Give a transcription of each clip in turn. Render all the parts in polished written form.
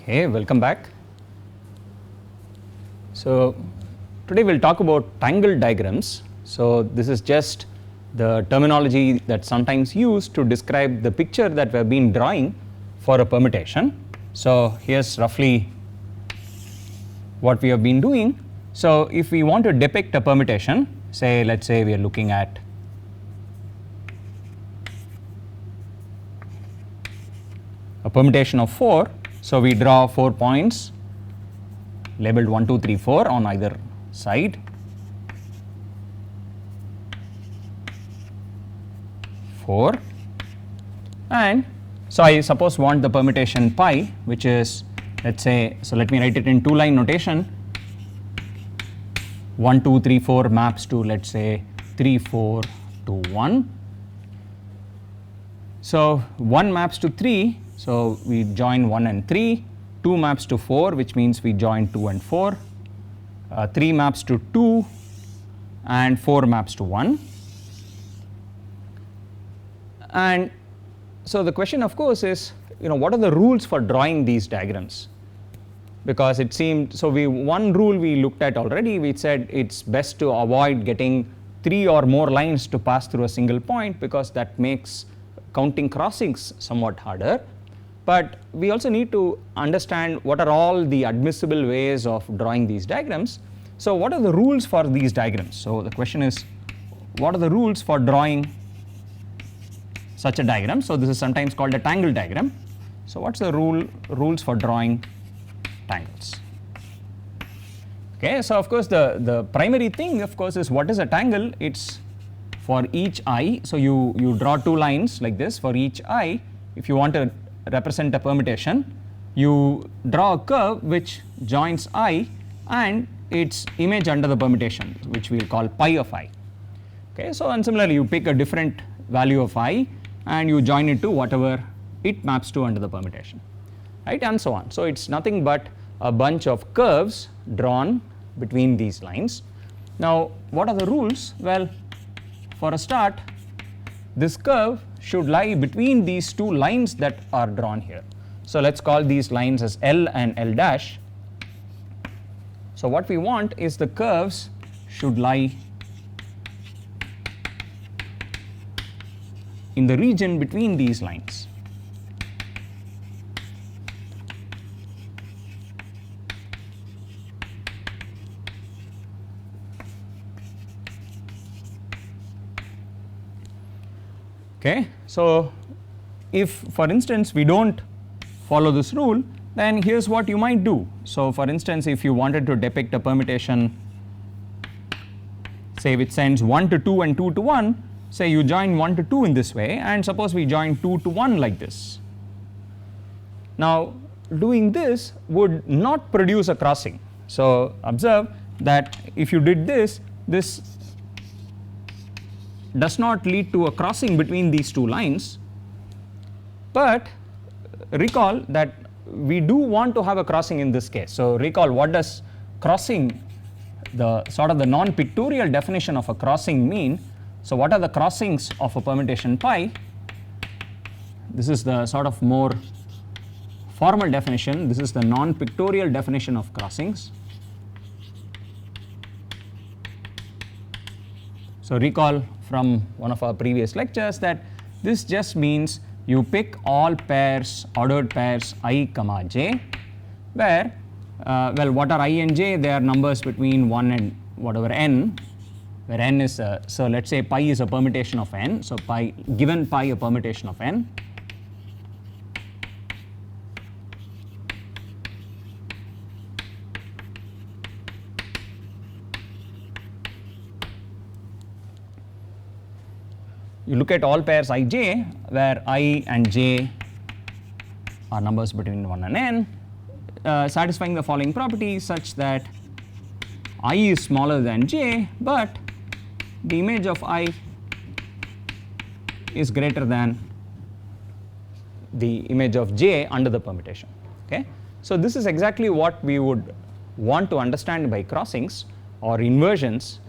Okay, welcome back. So today we'll talk about tangle diagrams. So this is just the terminology that's sometimes used to describe the picture that we have been drawing for a permutation. So here's roughly what we have been doing. So if we want to depict a permutation, say let's say we are looking at a permutation of 4. So we draw 4 points labeled 1, 2, 3, 4 on either side. 4, and so I suppose want the permutation pi, which is, let's say, so let me write it in 2-line notation. 1, 2, 3, 4 maps to, let's say, 3, 4, 2, 1. So 1 maps to 3, so we join 1 and 3. 2 maps to 4, which means we join 2 and 4. 3 maps to 2, and 4 maps to 1. And so the question, of course, is, what are the rules for drawing these diagrams? Because it seemed, so one rule we looked at already, we said it's best to avoid getting 3 or more lines to pass through a single point, because that makes counting crossings somewhat harder. But we also need to understand what are all the admissible ways of drawing these diagrams. So what are the rules for these diagrams? So the question is, what are the rules for drawing such a diagram? So this is sometimes called a tangle diagram. So what's the rules for drawing tangles? Okay, so of course the primary thing, of course, is what is a tangle? It's for each eye. So you draw 2 lines like this for each eye. If you want to represent a permutation, you draw a curve which joins I and its image under the permutation, which we will call pi of I. Okay, so and similarly you pick a different value of I and you join it to whatever it maps to under the permutation, right, and so on. So it's nothing but a bunch of curves drawn between these lines. Now what are the rules? Well, for a start, this curve should lie between these 2 lines that are drawn here. So let's call these lines as L and L dash. So what we want is the curves should lie in the region between these lines. Okay, so if for instance we don't follow this rule, then here's what you might do. So for instance, if you wanted to depict a permutation, say which sends 1 to 2 and 2 to 1, say you join 1 to 2 in this way, and suppose we join 2 to 1 like this. Now doing this would not produce a crossing. So observe that if you did this, this does not lead to a crossing between these 2 lines, but recall that we do want to have a crossing in this case. So recall, what does crossing, the sort of the non-pictorial definition of a crossing mean? So what are the crossings of a permutation pi? This is the sort of more formal definition. This is the non-pictorial definition of crossings. So recall from one of our previous lectures that this just means you pick all pairs, ordered pairs I comma j, where well, what are I and j? They are numbers between 1 and whatever n, where n is so let's say pi is a permutation of n. So pi, given pi a permutation of n, you look at all pairs ij, where I and j are numbers between 1 and n, satisfying the following property such that I is smaller than j, but the image of I is greater than the image of j under the permutation. Okay? So this is exactly what we would want to understand by crossings or inversions,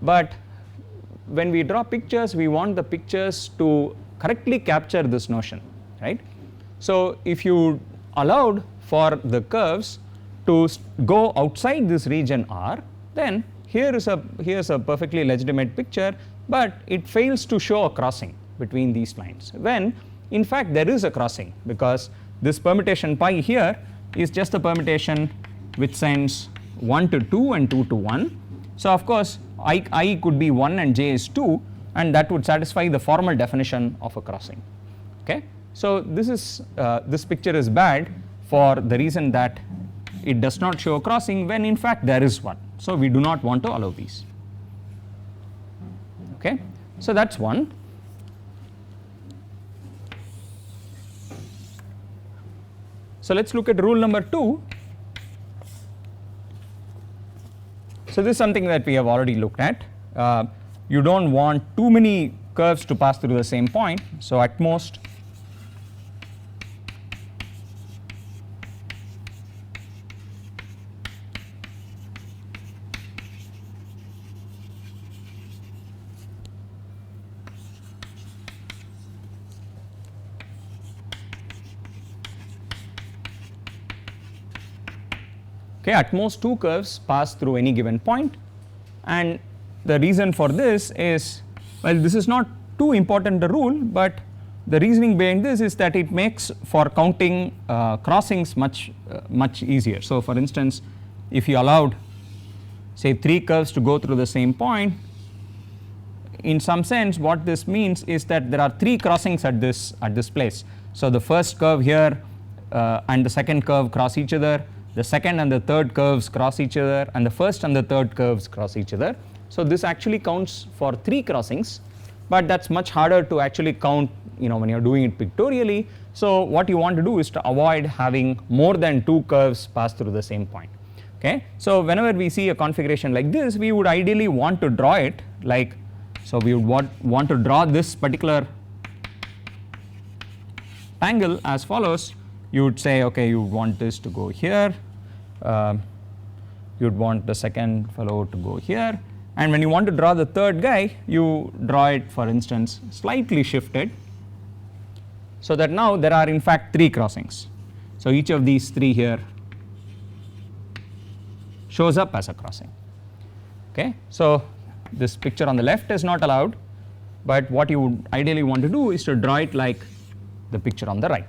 but when we draw pictures, we want the pictures to correctly capture this notion, right? So if you allowed for the curves to go outside this region R, then here's a perfectly legitimate picture, but it fails to show a crossing between these lines, when in fact there is a crossing, because this permutation pi here is just a permutation which sends 1 to 2 and 2 to 1. So of course I could be 1 and j is 2, and that would satisfy the formal definition of a crossing. Okay, so this picture is bad for the reason that it does not show a crossing when in fact there is one. So we do not want to allow these. Okay, so that's one. So let's look at rule number 2. So this is something that we have already looked at. You don't want too many curves to pass through the same point. So at most okay, at most 2 curves pass through any given point, and the reason for this is, well, this is not too important a rule, but the reasoning behind this is that it makes for counting crossings much easier. So for instance, if you allowed say 3 curves to go through the same point, in some sense what this means is that there are 3 crossings at this place. So the first curve here and the second curve cross each other, the second and the third curves cross each other, and the first and the third curves cross each other. So this actually counts for 3 crossings, but that's much harder to actually count, when you're doing it pictorially. So what you want to do is to avoid having more than 2 curves pass through the same point. Okay, so whenever we see a configuration like this, we would ideally want to draw it like, so we would want to draw this particular tangle as follows. You would say, okay, you want this to go here, you would want the second fellow to go here, and when you want to draw the third guy, you draw it, for instance, slightly shifted, so that now there are in fact 3 crossings. So each of these 3 here shows up as a crossing. Okay, so this picture on the left is not allowed, but what you would ideally want to do is to draw it like the picture on the right.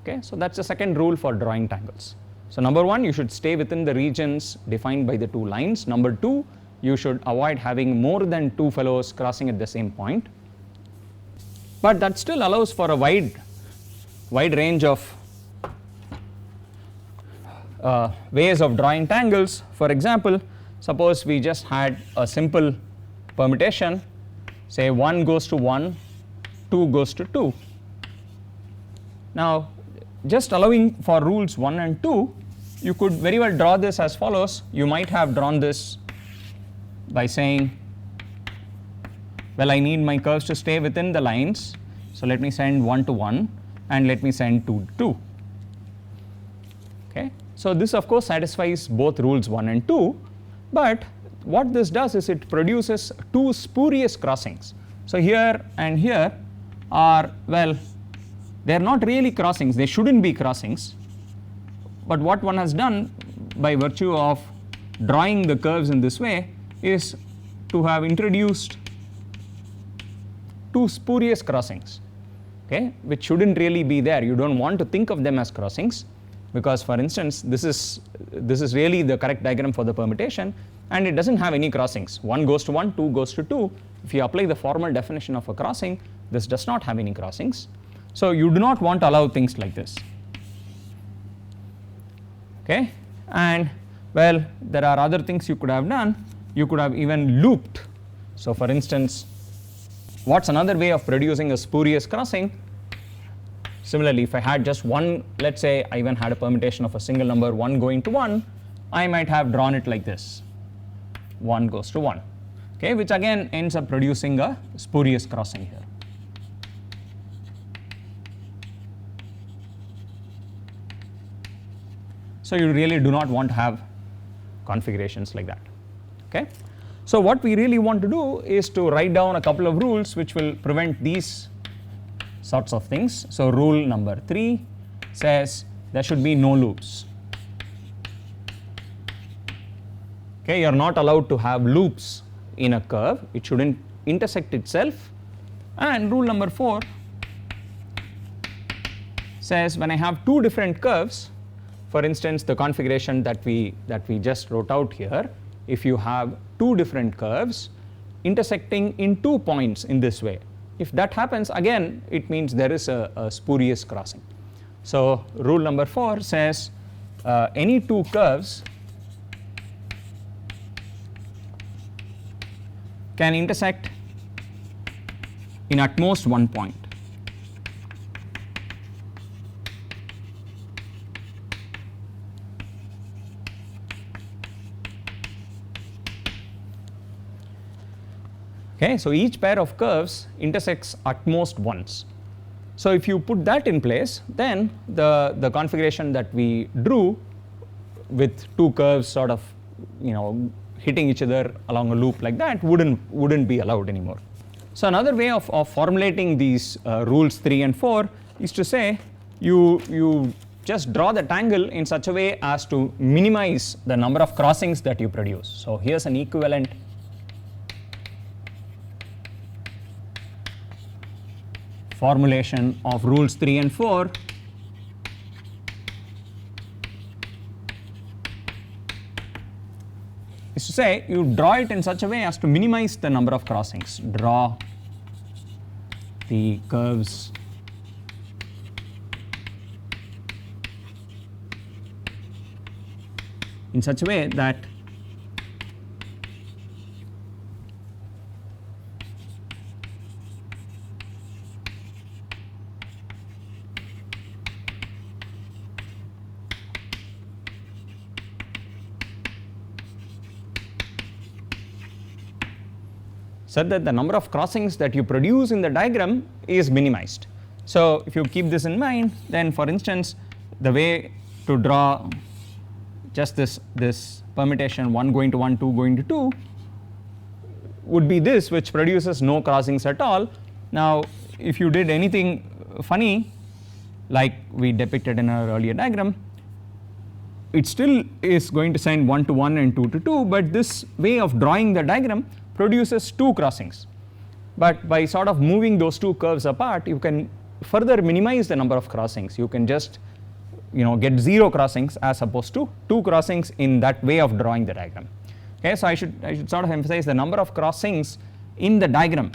Okay, so that's the second rule for drawing tangles. So number 1, you should stay within the regions defined by the 2 lines. Number 2, you should avoid having more than 2 fellows crossing at the same point, but that still allows for a wide range of ways of drawing tangles. For example, suppose we just had a simple permutation, say 1 goes to 1, 2 goes to 2. Now just allowing for rules 1 and 2, you could very well draw this as follows. You might have drawn this by saying, well, I need my curves to stay within the lines, so let me send 1 to 1 and let me send 2 to 2. Okay, so this of course satisfies both rules 1 and 2, but what this does is it produces 2 spurious crossings. So here and here are, well, they are not really crossings, they shouldn't be crossings, but what one has done by virtue of drawing the curves in this way is to have introduced 2 spurious crossings, okay, which shouldn't really be there. You don't want to think of them as crossings, because for instance this is really the correct diagram for the permutation, and it doesn't have any crossings. 1 goes to 1, 2 goes to 2. If you apply the formal definition of a crossing, this does not have any crossings. So you do not want to allow things like this. Okay, and well, there are other things you could have done. You could have even looped. So for instance, what's another way of producing a spurious crossing? Similarly, if I had just one, let's say I even had a permutation of a single number 1 going to 1, I might have drawn it like this, 1 goes to 1, okay, which again ends up producing a spurious crossing here. So you really do not want to have configurations like that. Okay, so what we really want to do is to write down a couple of rules which will prevent these sorts of things. So rule number 3 says there should be no loops. Okay, you are not allowed to have loops in a curve. It shouldn't intersect itself. And rule number 4 says when I have two different curves, for instance the configuration that we just wrote out here, if you have two different curves intersecting in 2 points in this way, if that happens, again it means there is a spurious crossing. So rule number 4 says any two curves can intersect in at most one point. Okay, so each pair of curves intersects at most once. So if you put that in place, then the configuration that we drew with two curves sort of hitting each other along a loop like that wouldn't be allowed anymore. So another way of formulating these rules 3 and 4 is to say you just draw the tangle in such a way as to minimize the number of crossings that you produce. So here's an equivalent formulation of rules 3 and 4. Is to say you draw it in such a way as to minimize the number of crossings. Draw the curves in such a way that the number of crossings that you produce in the diagram is minimized. So if you keep this in mind, then for instance the way to draw just this permutation 1 going to 1, 2 going to 2 would be this, which produces no crossings at all. Now if you did anything funny like we depicted in our earlier diagram, it still is going to send 1 to 1 and 2 to 2, but this way of drawing the diagram produces 2 crossings. But by sort of moving those two curves apart, you can further minimize the number of crossings. You can just get 0 crossings as opposed to 2 crossings in that way of drawing the diagram. Okay, so I should sort of emphasize the number of crossings in the diagram.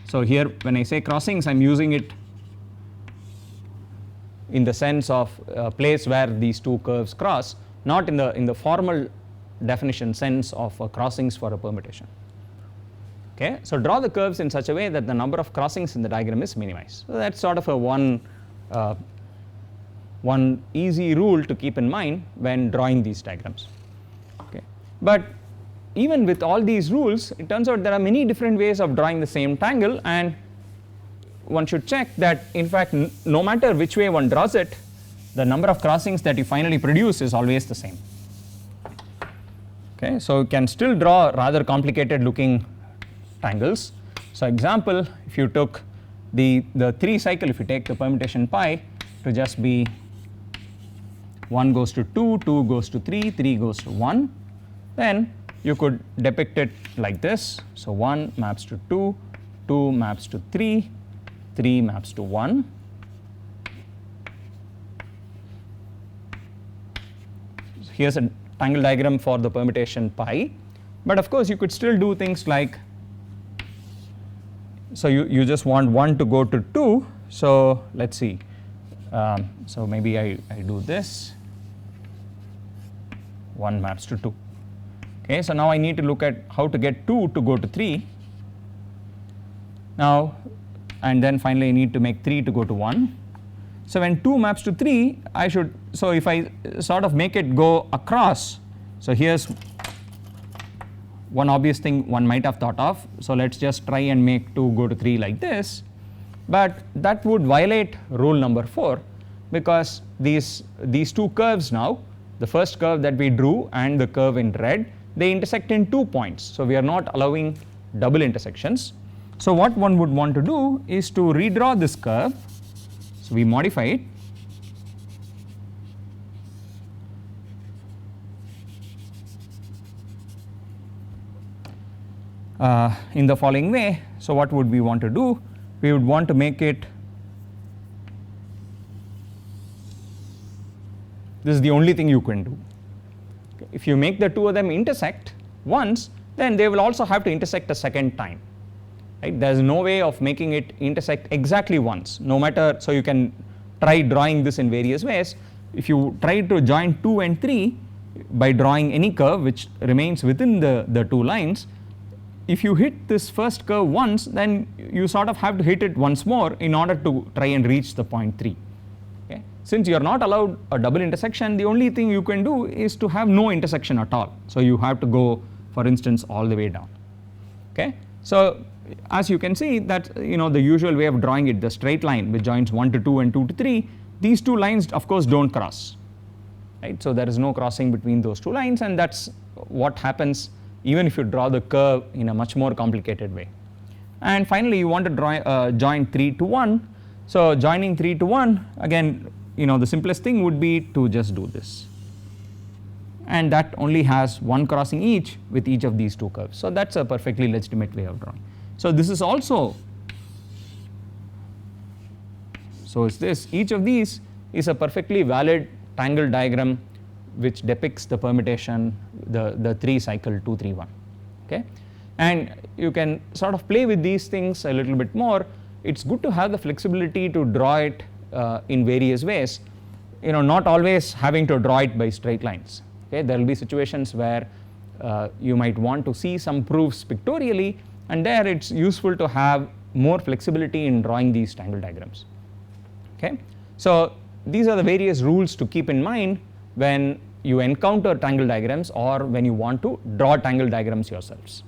So here when I say crossings, I'm using it in the sense of a place where these two curves cross, not in the formal definition sense of crossings for a permutation. Okay, so draw the curves in such a way that the number of crossings in the diagram is minimized. So that's sort of a one easy rule to keep in mind when drawing these diagrams. Okay, but even with all these rules, it turns out there are many different ways of drawing the same tangle, and one should check that in fact no matter which way one draws it, the number of crossings that you finally produce is always the same. Okay, so you can still draw rather complicated looking tangles. So example, if you took the 3 cycle, if you take the permutation pi to just be 1 goes to 2, 2 goes to 3, 3 goes to 1, then you could depict it like this. So 1 maps to 2, 2 maps to 3, 3 maps to 1. Here's a tangle diagram for the permutation pi, but of course you could still do things like, so you just want 1 to go to 2, so let's see, so maybe I do this, 1 maps to 2. Okay, so now I need to look at how to get 2 to go to 3 now, and then finally I need to make 3 to go to 1. So when 2 maps to 3, I should, so if I sort of make it go across, so here's one obvious thing one might have thought of, so let's just try and make 2 go to 3 like this, but that would violate rule number 4, because these two curves now, the first curve that we drew and the curve in red, they intersect in 2 points, so we are not allowing double intersections. So what one would want to do is to redraw this curve So we modify it. In the following way. So what would we want to do? We would want to make it, this is the only thing you can do. If you make the two of them intersect once, then they will also have to intersect a second time. Right? There is no way of making it intersect exactly once, no matter. So you can try drawing this in various ways. If you try to join 2 and 3 by drawing any curve which remains within the two lines, if you hit this first curve once, then you sort of have to hit it once more in order to try and reach the point 3. Okay? Since you are not allowed a double intersection, the only thing you can do is to have no intersection at all. So you have to go, for instance, all the way down. Okay? So as you can see that, the usual way of drawing it, the straight line which joins 1 to 2 and 2 to 3, these two lines of course don't cross. Right? So there is no crossing between those two lines, and that's what happens even if you draw the curve in a much more complicated way. And finally you want to join 3 to 1. So joining 3 to 1, again, the simplest thing would be to just do this, and that only has one crossing each with each of these two curves. So that's a perfectly legitimate way of drawing. So this is also, so is this, each of these is a perfectly valid tangle diagram which depicts the permutation, the 3 cycle 2 3 1. Okay? And you can sort of play with these things a little bit more. It's good to have the flexibility to draw it in various ways, not always having to draw it by straight lines. Okay? There will be situations where you might want to see some proofs pictorially, and there it's useful to have more flexibility in drawing these tangle diagrams. Okay? So these are the various rules to keep in mind when you encounter tangle diagrams or when you want to draw tangle diagrams yourselves.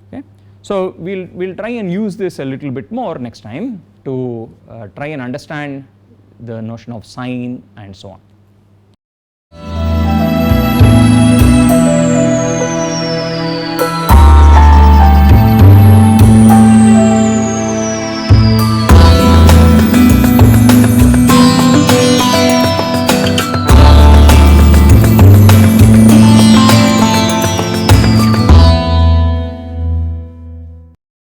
Okay? So we'll try and use this a little bit more next time to try and understand the notion of sign and so on.